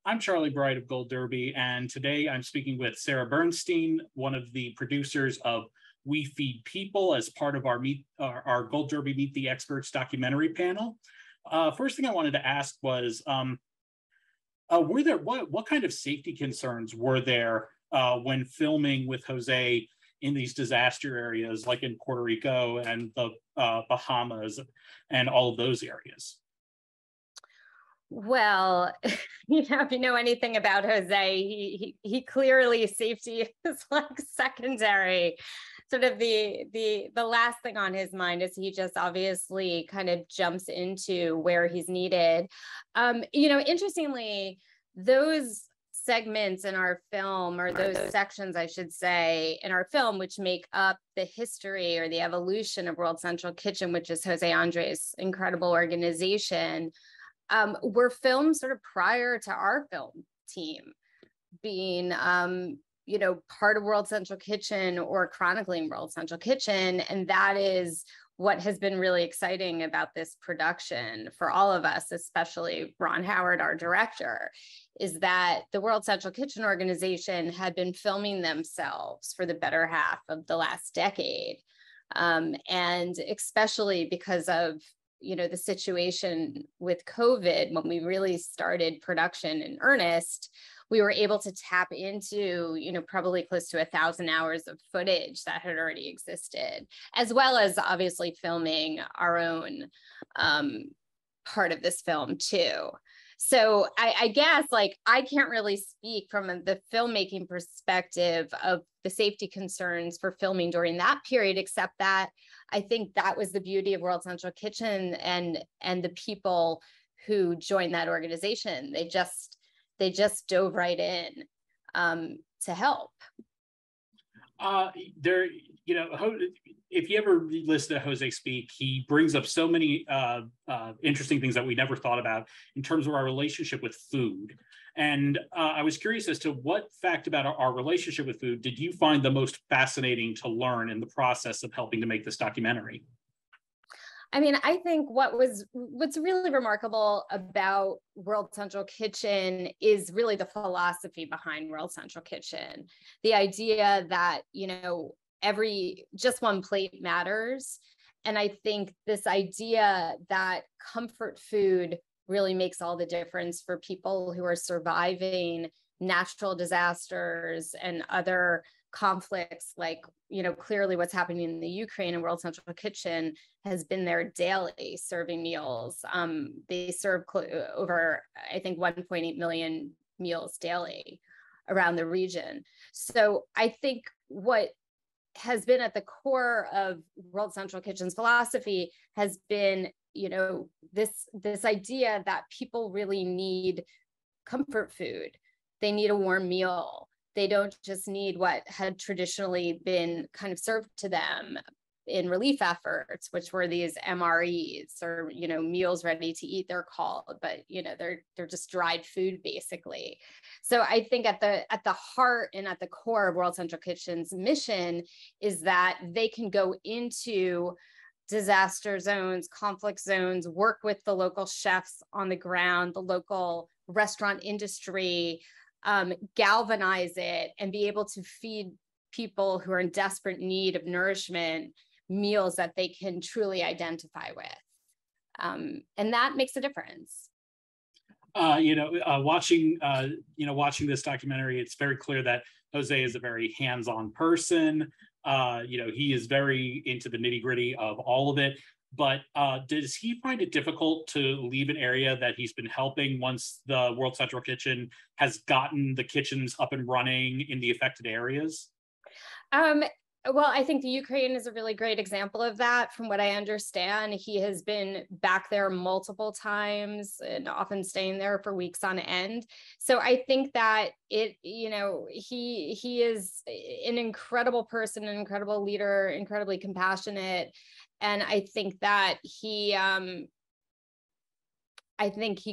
I'm Charlie Bright of Gold Derby, and today I'm speaking with Sara Bernstein, one of the producers of We Feed People, as part of our Gold Derby Meet the Experts documentary panel. First thing I wanted to ask was, what kind of safety concerns were there when filming with Jose in these disaster areas, like in Puerto Rico and the Bahamas and all of those areas? Well, if you know anything about Jose, he clearly, safety is like secondary. Sort of the last thing on his mind is he just obviously kind of jumps into where he's needed. Interestingly, those segments in our film, or those sections, I should say, in our film, which make up the history or the evolution of World Central Kitchen, which is José Andrés' incredible organization, were filmed sort of prior to our film team being, part of World Central Kitchen or chronicling World Central Kitchen. And that is what has been really exciting about this production for all of us, especially Ron Howard, our director, is that the World Central Kitchen organization had been filming themselves for the better half of the last decade. And especially because of the situation with COVID, when we really started production in earnest, we were able to tap into, probably close to 1,000 hours of footage that had already existed, as well as obviously filming our own part of this film too. So I guess I can't really speak from the filmmaking perspective of the safety concerns for filming during that period, except that I think that was the beauty of World Central Kitchen and the people who joined that organization. They just dove right in to help. If you ever listen to Jose speak, he brings up so many interesting things that we never thought about in terms of our relationship with food. And I was curious as to what fact about our relationship with food did you find the most fascinating to learn in the process of helping to make this documentary? I mean, I think what's really remarkable about World Central Kitchen is really the philosophy behind World Central Kitchen. The idea that, just one plate matters. And I think this idea that comfort food really makes all the difference for people who are surviving natural disasters and other conflicts, like, clearly what's happening in the Ukraine, and World Central Kitchen has been there daily serving meals. They serve over, I think, 1.8 million meals daily around the region. So I think what has been at the core of World Central Kitchen's philosophy has been, this idea that people really need comfort food. They need a warm meal. They don't just need what had traditionally been kind of served to them in relief efforts, which were these MREs, or, meals ready to eat, they're called, but, they're just dried food basically. So I think at the heart and at the core of World Central Kitchen's mission is that they can go into disaster zones, conflict zones, work with the local chefs on the ground, the local restaurant industry, galvanize it, and be able to feed people who are in desperate need of nourishment meals that they can truly identify with. And that makes a difference. Watching this documentary, it's very clear that Jose is a very hands-on person. He is very into the nitty-gritty of all of it. But does he find it difficult to leave an area that he's been helping once the World Central Kitchen has gotten the kitchens up and running in the affected areas? Well, I think the Ukraine is a really great example of that. From what I understand, he has been back there multiple times and often staying there for weeks on end. So I think that he is an incredible person, an incredible leader, incredibly compassionate. And I think that he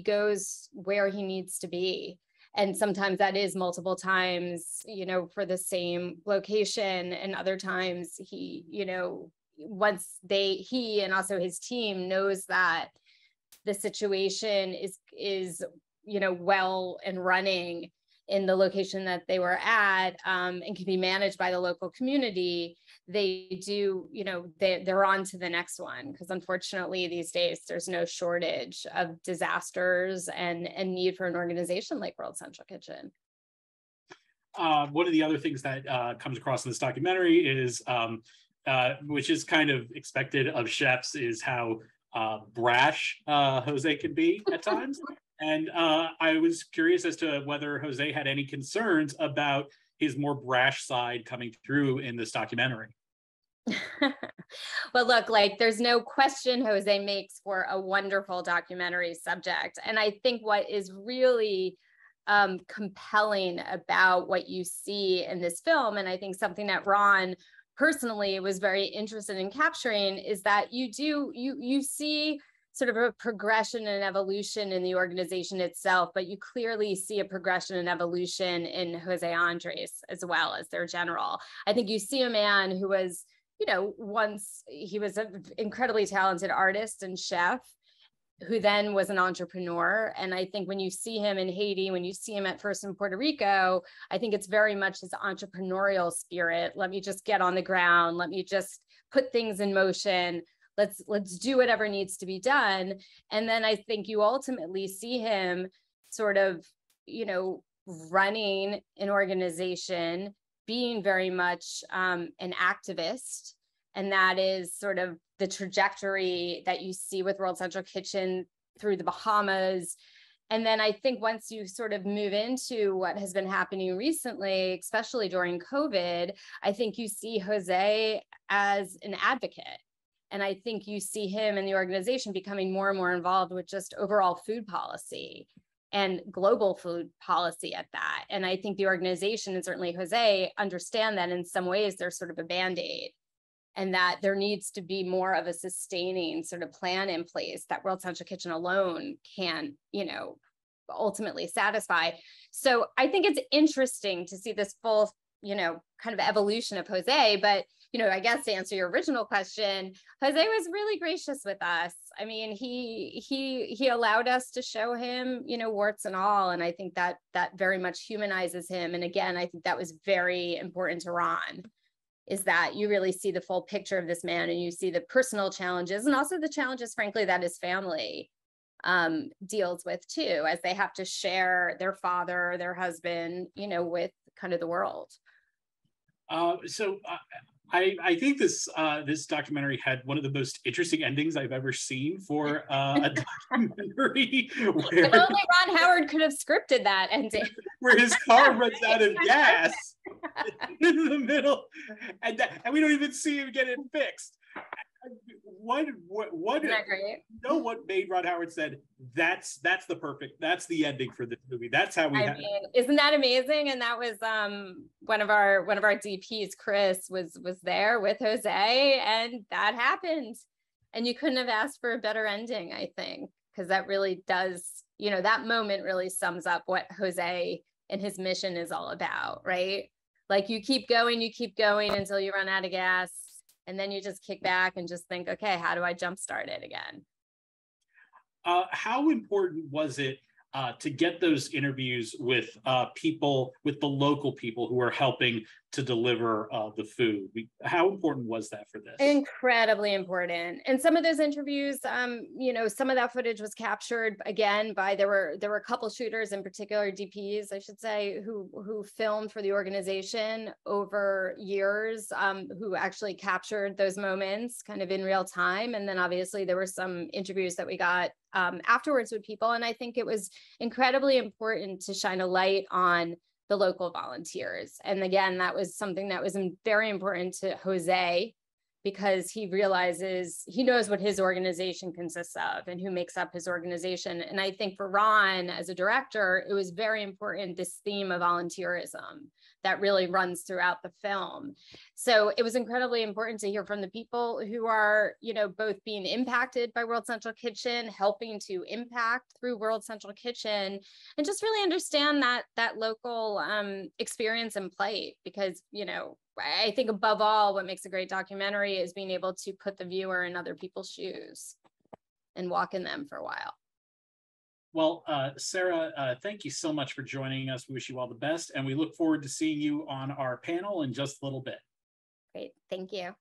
goes where he needs to be. And sometimes that is multiple times, for the same location. And other times he and also his team knows that the situation is well and running in the location that they were at, and can be managed by the local community, they do, they're on to the next one. Because unfortunately these days there's no shortage of disasters and need for an organization like World Central Kitchen. One of the other things that comes across in this documentary is, which is kind of expected of chefs, is how brash Jose can be at times. And I was curious as to whether Jose had any concerns about his more brash side coming through in this documentary. Well, look, like there's no question Jose makes for a wonderful documentary subject. And I think what is really compelling about what you see in this film, and I think something that Ron personally was very interested in capturing, is that you see sort of a progression and evolution in the organization itself, but you clearly see a progression and evolution in José Andrés as well as their general. I think you see a man who was, once he was an incredibly talented artist and chef, who then was an entrepreneur. And I think when you see him in Haiti, when you see him at first in Puerto Rico, I think it's very much his entrepreneurial spirit. Let me just get on the ground. Let me just put things in motion. Let's do whatever needs to be done. And then I think you ultimately see him sort of, running an organization, being very much an activist. And that is sort of the trajectory that you see with World Central Kitchen through the Bahamas. And then I think once you sort of move into what has been happening recently, especially during COVID, I think you see Jose as an advocate. And I think you see him and the organization becoming more and more involved with just overall food policy and global food policy at that. And I think the organization, and certainly Jose, understand that in some ways they're sort of a Band-Aid, and that there needs to be more of a sustaining sort of plan in place that World Central Kitchen alone can, ultimately satisfy. So I think it's interesting to see this full, kind of evolution of Jose. But, I guess to answer your original question, Jose was really gracious with us. I mean, he allowed us to show him, warts and all. And I think that very much humanizes him. And again, I think that was very important to Ron, is that you really see the full picture of this man, and you see the personal challenges and also the challenges, frankly, that his family deals with too, as they have to share their father, their husband, with kind of the world. I think this documentary had one of the most interesting endings I've ever seen for a documentary. Where, if only Ron Howard could have scripted that ending. Where his car runs out of gas in the middle, and we don't even see him get it fixed. What Isn't that great? What made Ron Howard said that's the ending for this movie. That's how we. I mean, isn't that amazing? And that was one of our DPs, Chris, was there with Jose, and that happened. And you couldn't have asked for a better ending, I think, because that really does, that moment really sums up what Jose and his mission is all about, right? Like you keep going until you run out of gas. And then you just kick back and just think, okay, how do I jumpstart it again? How important was it to get those interviews with people, with the local people who are helping to deliver the food? How important was that for this? Incredibly important. And some of those interviews, some of that footage was captured again by, there were a couple shooters, in particular DPs, I should say, who filmed for the organization over years, who actually captured those moments kind of in real time. And then obviously there were some interviews that we got afterwards with people. And I think it was incredibly important to shine a light on the local volunteers. And again, that was something that was very important to Jose, because he knows what his organization consists of and who makes up his organization. And I think for Ron, as a director, it was very important, this theme of volunteerism that really runs throughout the film. So it was incredibly important to hear from the people who are, both being impacted by World Central Kitchen, helping to impact through World Central Kitchen, and just really understand that local experience and plight. Because, I think above all, what makes a great documentary is being able to put the viewer in other people's shoes and walk in them for a while. Well, Sara, thank you so much for joining us. We wish you all the best, and we look forward to seeing you on our panel in just a little bit. Great, thank you.